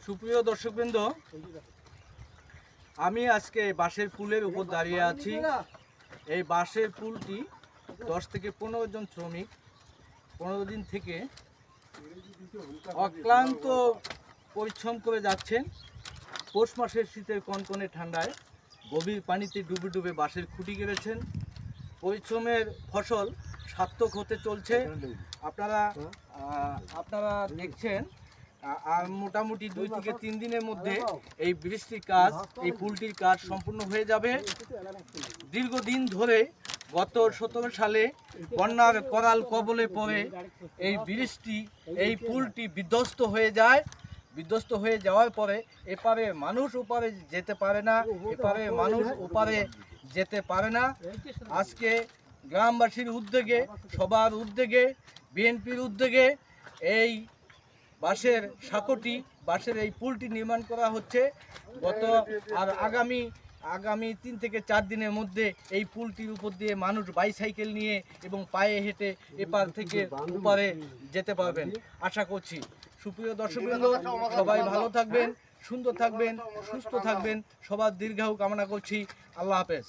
সুপ্রিয় দর্শকবৃন্দ, আমি আজকে বাঁশের পুলের উপর দাঁড়িয়ে আছি। এই বাঁশের পুলটি 10 থেকে 15 জন শ্রমিক 15 দিন থেকে অক্লান্ত পরিশ্রম করে যাচ্ছেন। পৌষ মাসের শীতের কনকনে ঠান্ডায় গভীর পানিতে ডুবে ডুবে বাঁশের খুঁটি গেড়েছেন। পরিশ্রমের ফসল সার্থক হতে চলছে। আপনারা দেখছেন, আর মোটামুটি 2 থেকে 3 দিনের মধ্যে এই বৃষ্টির কাজ, এই পুলটির কাজ সম্পূর্ণ হয়ে যাবে। দীর্ঘদিন ধরে গত 17 সালে বন্যার করাল কবলে পড়ে এই বৃষ্টি, এই পুলটি বিধ্বস্ত হয়ে যায়। বিধ্বস্ত হয়ে যাওয়ার পরে এপারে মানুষ ওপারে যেতে পারে না, এপারে মানুষ ওপারে যেতে পারে না। আজকে গ্রামবাসীর উদ্যোগে, সবার উদ্যোগে, বিএনপির উদ্যোগে এই বাঁশের সাঁকোটি, বাঁশের এই পুলটি নির্মাণ করা হচ্ছে। আগামী 3 থেকে 4 দিনের মধ্যে এই পুলটির উপর দিয়ে মানুষ বাইসাইকেল নিয়ে এবং পায়ে হেঁটে এপার থেকে ওপারে যেতে পারবেন আশা করছি। সুপ্রিয় দর্শকবৃন্দ, সবাই ভালো থাকবেন, সুন্দর থাকবেন, সুস্থ থাকবেন, সবার দীর্ঘায়ু কামনা করছি। আল্লাহ হাফেজ।